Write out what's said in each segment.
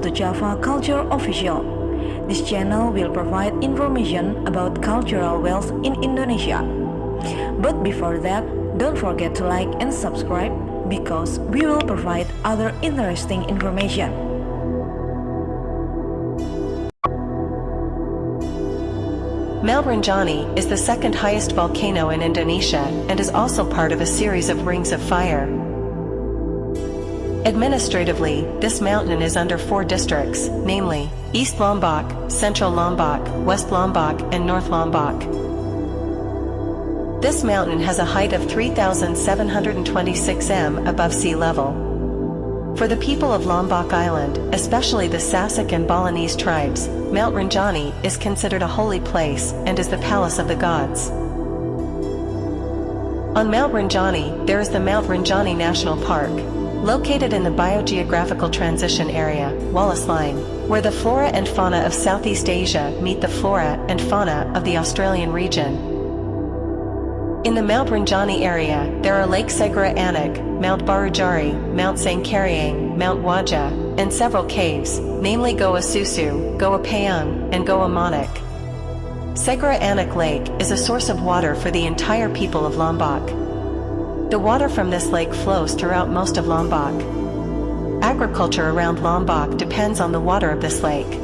to Java Culture Official. This channel will provide information about cultural wealth in Indonesia. But before that, don't forget to like and subscribe because we will provide other interesting information. Mount Rinjani is the second highest volcano in Indonesia and is also part of a series of rings of fire. Administratively, this mountain is under 4 districts, namely, East Lombok, Central Lombok, West Lombok, and North Lombok. This mountain has a height of 3,726 m above sea level. For the people of Lombok Island, especially the Sasak and Balinese tribes, Mount Rinjani is considered a holy place and is the palace of the gods. On Mount Rinjani, there is the Mount Rinjani National Park, located in the biogeographical transition area, Wallace Line, where the flora and fauna of Southeast Asia meet the flora and fauna of the Australian region. In the Mount Rinjani area, there are Lake Segera Anak, Mount Barujari, Mount Sangkaryang, Mount Wajah, and several caves, namely Goa Susu, Goa Payung, and Goa Manik. Segera Anak Lake is a source of water for the entire people of Lombok. The water from this lake flows throughout most of Lombok. Agriculture around Lombok depends on the water of this lake.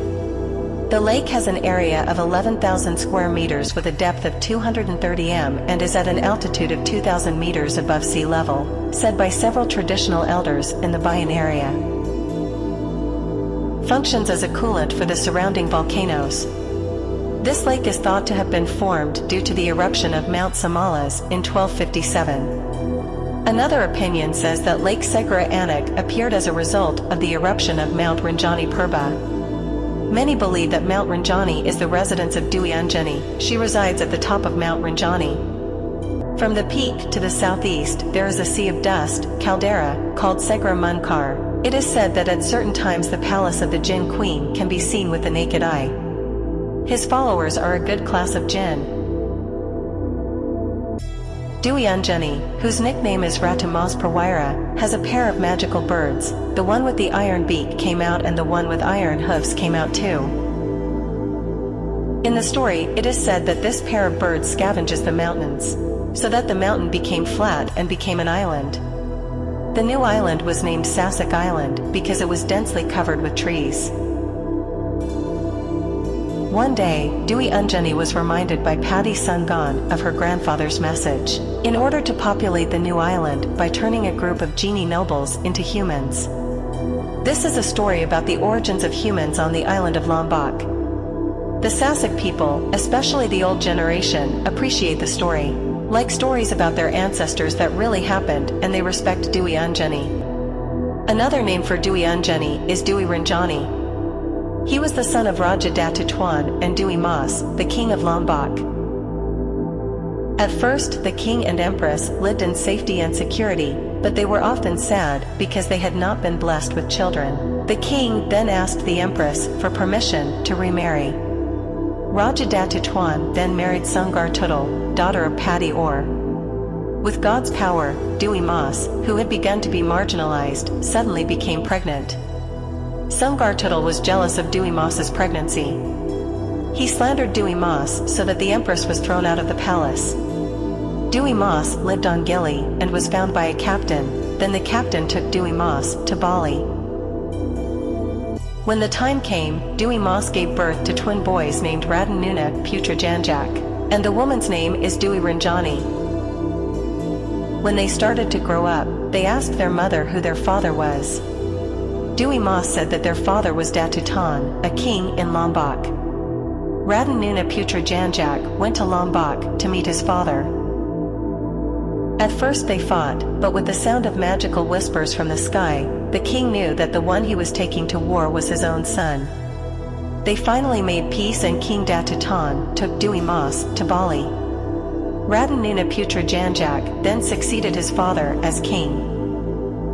The lake has an area of 11,000 square meters with a depth of 230 m and is at an altitude of 2,000 meters above sea level, said by several traditional elders in the Bayan area. Functions as a coolant for the surrounding volcanoes. This lake is thought to have been formed due to the eruption of Mount Samalas in 1257. Another opinion says that Lake Segera Anak appeared as a result of the eruption of Mount Rinjani Purba. Many believe that Mount Rinjani is the residence of Dewi Anjani. She resides at the top of Mount Rinjani. From the peak to the southeast, there is a sea of dust, caldera, called Segera Munkar. It is said that at certain times the palace of the Jinn Queen can be seen with the naked eye. His followers are a good class of jinn. Dewi Anjani, whose nickname is Ratu Mas Perwira, has a pair of magical birds. The one with the iron beak came out and the one with iron hooves came out too. In the story, it is said that this pair of birds scavenges the mountains, so that the mountain became flat and became an island. The new island was named Sasak Island because it was densely covered with trees. One day, Dewi Anjani was reminded by Padi Sungan of her grandfather's message, in order to populate the new island by turning a group of genie nobles into humans. This is a story about the origins of humans on the island of Lombok. The Sasak people, especially the old generation, appreciate the story, like stories about their ancestors that really happened, and they respect Dewi Anjani. Another name for Dewi Anjani is Dewi Rinjani. He was the son of Raja Datu Tuan and Dewi Mas, the king of Lombok. At first, the king and empress lived in safety and security, but they were often sad because they had not been blessed with children. The king then asked the empress for permission to remarry. Raja Datu Tuan then married Sungar Tuttle, daughter of Padi Or. With God's power, Dewi Mas, who had begun to be marginalized, suddenly became pregnant. Sungar Tuttle was jealous of Dewi Mas's pregnancy. He slandered Dewi Mas so that the empress was thrown out of the palace. Dewi Mas lived on Gili and was found by a captain. Then the captain took Dewi Mas to Bali. When the time came, Dewi Mas gave birth to twin boys named Raden Nuna Putra Janjak, and the woman's name is Dewi Rinjani. When they started to grow up, they asked their mother who their father was. Dewi Mas said that their father was Datu Tan, a king in Lombok. Raden Nuna Putra Janjak went to Lombok to meet his father. At first they fought, but with the sound of magical whispers from the sky, the king knew that the one he was taking to war was his own son. They finally made peace and King Datu Tan took Dewi Mas to Bali. Raden Nuna Putra Janjak then succeeded his father as king.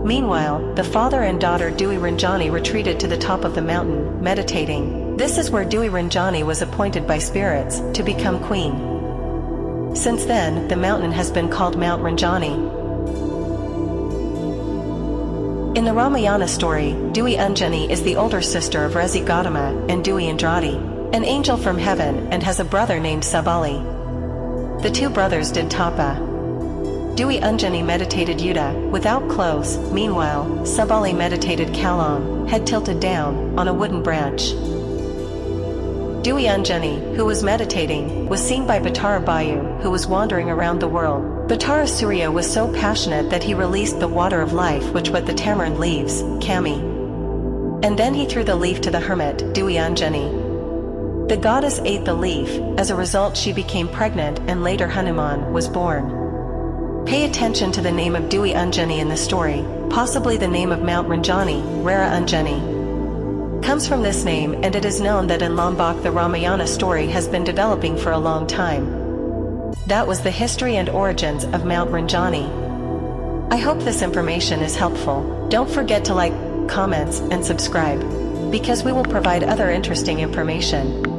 Meanwhile, the father and daughter Dewi Rinjani retreated to the top of the mountain, meditating. This is where Dewi Rinjani was appointed by spirits to become queen. Since then, the mountain has been called Mount Rinjani. In the Ramayana story, Dewi Anjani is the older sister of Resi Gautama and Dewi Indradi, an angel from heaven, and has a brother named Sabali. The two brothers did tapa. Dewi Anjani meditated Yuddha, without clothes. Meanwhile, Sabali meditated Kalam, head tilted down, on a wooden branch. Dewi Anjani, who was meditating, was seen by Batara Bayu, who was wandering around the world. Batara Surya was so passionate that he released the water of life which with the tamarind leaves, Kami. And then he threw the leaf to the hermit, Dewi Anjani. The goddess ate the leaf, as a result she became pregnant and later Hanuman was born. Pay attention to the name of Dewi Anjani in the story, possibly the name of Mount Rinjani, Rara Anjani. Comes from this name, and it is known that in Lombok the Ramayana story has been developing for a long time. That was the history and origins of Mount Rinjani. I hope this information is helpful. Don't forget to like, comments, and subscribe, because we will provide other interesting information.